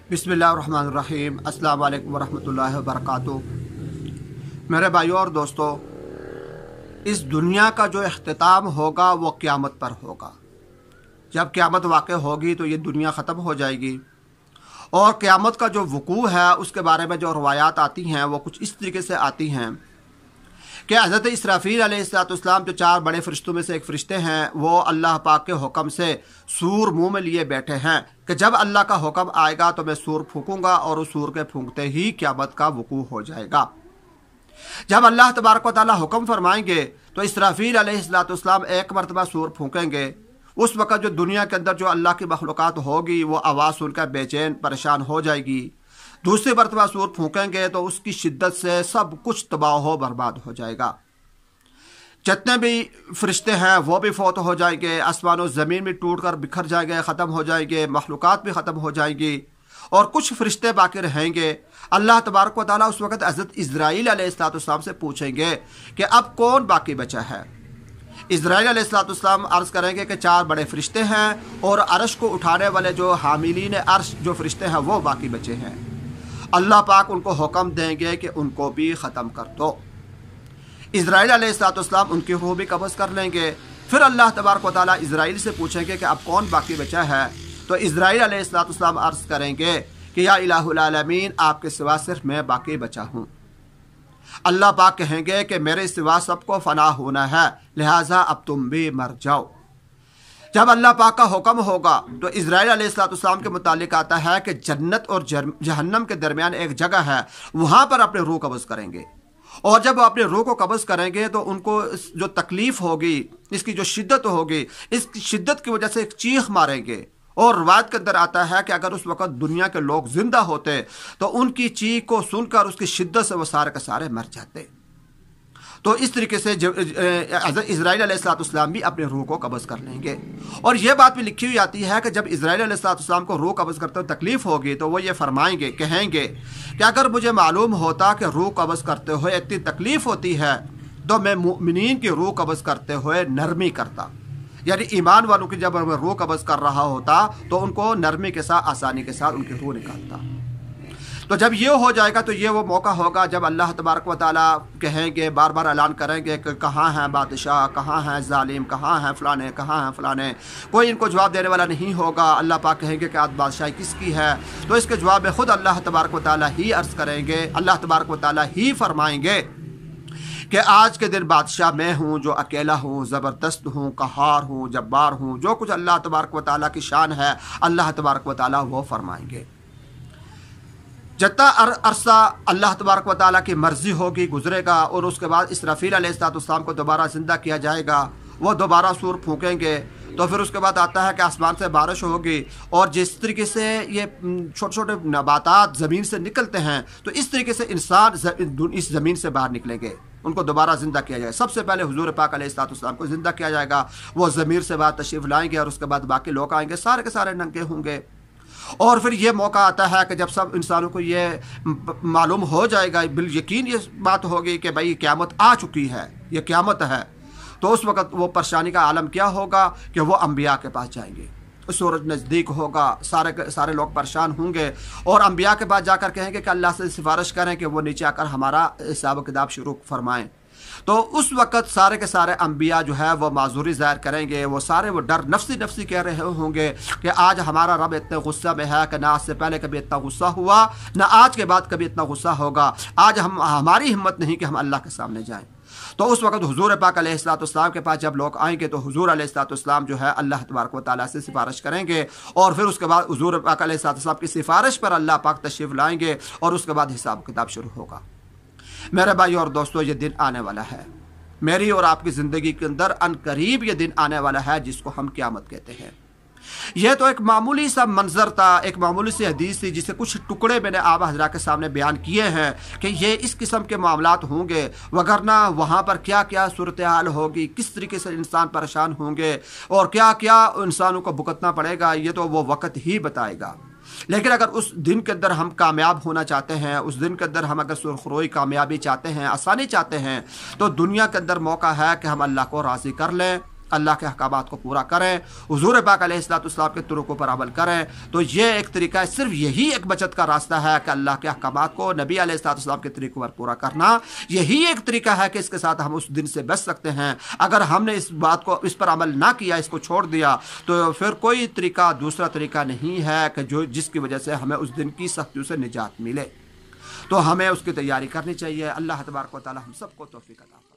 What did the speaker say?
بسم اللہ الرحمن الرحیم۔ السلام علیکم ورحمۃ اللہ وبرکاتہ۔ میرے بھائیوں اور دوستو، اس دنیا کا جو اختتام ہوگا وہ قیامت پر ہوگا۔ جب قیامت واقع ہوگی تو یہ دنیا ختم ہو جائے گی، اور قیامت کا جو وقوع ہے اس کے بارے میں جو روایات آتی ہیں وہ کچھ اس طریقے سے آتی ہیں کہ حضرت اسرافیل علیہ السلام جو 4 بڑے فرشتوں میں سے ایک فرشتے ہیں، وہ اللہ پاک کے حکم سے سور منہ میں لیے بیٹھے ہیں کہ جب اللہ کا حکم آئے گا تو میں سور پھونکوں گا، اور اس سور کے پھونکتے ہی قیامت کا وقوع ہو جائے گا۔ جب اللہ تبارک و تعالیٰ حکم فرمائیں گے تو اسرافیل علیہ السلام ایک مرتبہ سور پھونکیں گے۔ اس وقت جو دنیا کے اندر جو اللہ کی مخلوقات ہوگی وہ آواز سن کر بے چین پریشان ہو جائے گی۔ دوسری مرتبہ سور پھونکیں گے تو اس کی شدت سے سب کچھ تباہ و برباد ہو جائے گا۔ جتنے بھی فرشتے ہیں وہ بھی فوت ہو جائیں گے، آسمان و زمین بھی ٹوٹ کر بکھر جائیں گے، ختم ہو جائیں گے، مخلوقات بھی ختم ہو جائیں گی، اور کچھ فرشتے باقی رہیں گے۔ اللہ تبارک و تعالیٰ اس وقت حضرت اسرائیل علیہ السلام سے پوچھیں گے کہ اب کون باقی بچا ہے۔ اسرائیل علیہ السلام عرض کریں گے کہ 4 بڑے فرشتے ہیں، اور عرش کو اٹھانے والے جو حاملین عرش جو فرشتے ہیں وہ باقی بچے ہیں۔ اللہ پاک ان کو حکم دیں گے کہ ان کو بھی ختم کر دو۔ اسرائیل علیہ السلام ان کی روح بھی قبض کر لیں گے۔ پھر اللہ تبارک و تعالیٰ اسرائیل سے پوچھیں گے کہ اب کون باقی بچا ہے، تو اسرائیل علیہ السلام عرض کریں گے کہ یا الہ العالمین، آپ کے سوا صرف میں باقی بچا ہوں۔ اللہ پاک کہیں گے کہ میرے سوا سب کو فنا ہونا ہے، لہٰذا اب تم بھی مر جاؤ۔ جب اللہ پاک کا حکم ہوگا تو اسرائیل علیہ السلام کے متعلق آتا ہے کہ جنت اور جہنم کے درمیان ایک جگہ ہے، وہاں پر اپنے روح قبض کریں گے، اور جب وہ اپنے روح کو قبض کریں گے تو ان کو جو تکلیف ہوگی، اس کی جو شدت ہوگی، اس کی شدت کی وجہ سے ایک چیخ ماریں گے۔ اور روایت کے اندر آتا ہے کہ اگر اس وقت دنیا کے لوگ زندہ ہوتے تو ان کی چیخ کو سن کر اس کی شدت سے وہ سارے کے سارے مر جاتے۔ تو اس طریقے سے حضرت اسرائیل علیہ السلام بھی اپنے روح کو قبض کر لیں گے۔ اور یہ بات بھی لکھی ہوئی آتی ہے کہ جب اسرائیل علیہ السلام کو روح قبض کرتے ہوئے تکلیف ہوگی تو وہ یہ فرمائیں گے، کہیں گے کہ اگر مجھے معلوم ہوتا کہ روح قبض کرتے ہوئے اتنی تکلیف ہوتی ہے تو میں مومنین کی روح قبض کرتے ہوئے نرمی کرتا، یعنی ایمان والوں کی جب میں روح قبض کر رہا ہوتا تو ان کو نرمی کے ساتھ، آسانی کے ساتھ ان کی روح نکالتا۔ تو جب یہ ہو جائے گا تو یہ وہ موقع ہوگا جب اللہ تبارک و تعالیٰ کہیں گے، بار بار اعلان کریں گے کہ کہاں ہیں بادشاہ، کہاں ہیں ظالم، کہاں ہیں فلانے، کہاں ہیں فلانے۔ کوئی ان کو جواب دینے والا نہیں ہوگا۔ اللہ پاک کہیں گے کہ آج بادشاہی کس کی ہے، تو اس کے جواب میں خود اللہ تبارک و تعالیٰ ہی عرض کریں گے، اللہ تبارک و تعالیٰ ہی فرمائیں گے کہ آج کے دن بادشاہ میں ہوں، جو اکیلا ہوں، زبردست ہوں، قہار ہوں، جبار ہوں۔ جو کچھ اللہ تبارک و تعالیٰ کی شان ہے اللہ تبارک و تعالیٰ وہ فرمائیں گے۔ جتنا عرصہ اللہ تبارک و تعالیٰ کی مرضی ہوگی گزرے گا، اور اس کے بعد اسرافیل علیہ السلام کو دوبارہ زندہ کیا جائے گا۔ وہ دوبارہ سور پھونکیں گے، تو پھر اس کے بعد آتا ہے کہ آسمان سے بارش ہوگی، اور جس طریقے سے یہ چھوٹے چھوٹے نباتات زمین سے نکلتے ہیں تو اس طریقے سے انسان اس زمین سے باہر نکلیں گے، ان کو دوبارہ زندہ کیا جائے گا۔ سب سے پہلے حضور پاک علیہ السلام کو زندہ کیا جائے گا، وہ ضمیر سے باہر تشریف لائیں گے، اور اس کے بعد باقی لوگ آئیں گے، سارے کے سارے ننگے ہوں گے۔ اور پھر یہ موقع آتا ہے کہ جب سب انسانوں کو یہ معلوم ہو جائے گا، بالیقین یہ بات ہوگی کہ بھائی قیامت آ چکی ہے، یہ قیامت ہے، تو اس وقت وہ پریشانی کا عالم کیا ہوگا کہ وہ انبیاء کے پاس جائیں گے۔ سورج نزدیک ہوگا، سارے لوگ پریشان ہوں گے، اور انبیاء کے پاس جا کر کہیں گے کہ اللہ سے سفارش کریں کہ وہ نیچے آ کر ہمارا حساب و کتاب شروع فرمائیں۔ تو اس وقت سارے کے سارے انبیاء جو ہے وہ معذوری ظاہر کریں گے، وہ سارے وہ ڈر نفسی کہہ رہے ہوں گے کہ آج ہمارا رب اتنے غصہ میں ہے کہ نہ آج سے پہلے کبھی اتنا غصہ ہوا، نہ آج کے بعد کبھی اتنا غصہ ہوگا۔ آج ہماری ہمت نہیں کہ ہم اللہ کے سامنے جائیں۔ تو اس وقت حضور پاک علیہ السلام کے پاس جب لوگ آئیں گے تو حضور علیہ السلام جو ہے اللہ تبارک و تعالیٰ سے سفارش کریں گے، اور پھر اس کے بعد حضور پاک علیہ السلام کی سفارش پر اللہ پاک تشریف لائیں گے، اور اس کے بعد حساب کتاب شروع ہوگا۔ میرے بھائی اور دوستو، یہ دن آنے والا ہے، میری اور آپ کی زندگی کے اندر ان قریب یہ دن آنے والا ہے جس کو ہم قیامت کہتے ہیں۔ یہ تو ایک معمولی سا منظر تھا، ایک معمولی سی حدیث تھی جسے کچھ ٹکڑے میں نے آپ حضرات کے سامنے بیان کیے ہیں کہ یہ اس قسم کے معاملات ہوں گے، وگرنہ وہاں پر کیا کیا صورتحال ہوگی، کس طریقے سے انسان پریشان ہوں گے، اور کیا کیا انسانوں کو بھگتنا پڑے گا، یہ تو وہ وقت ہی بتائے گا۔ لیکن اگر اس دن کے اندر ہم کامیاب ہونا چاہتے ہیں، اس دن کے اندر ہم اگر سرخروئی کامیابی چاہتے ہیں، آسانی چاہتے ہیں، تو دنیا کے اندر موقع ہے کہ ہم اللہ کو راضی کر لیں، اللہ کے احکامات کو پورا کریں، حضور پاک علیہ السلام کے طریقوں پر عمل کریں، تو یہ ایک طریقہ ہے، صرف یہی ایک بچت کا راستہ ہے کہ اللہ کے احکامات کو نبی علیہ السلام کے طریقوں پر پورا کرنا، یہی ایک طریقہ ہے کہ اس کے ساتھ ہم اس دن سے بچ سکتے ہیں۔ اگر ہم نے اس بات کو، اس پر عمل نہ کیا، اس کو چھوڑ دیا، تو پھر کوئی طریقہ دوسرا طریقہ نہیں ہے کہ جس کی وجہ سے ہمیں اس دن کی سختیوں سے نجات ملے۔ تو ہمیں اس کی تیاری کرنی چاہیے۔ اللہ تبارک و تعالی ہم سب کو توفیق عطا فرمائے۔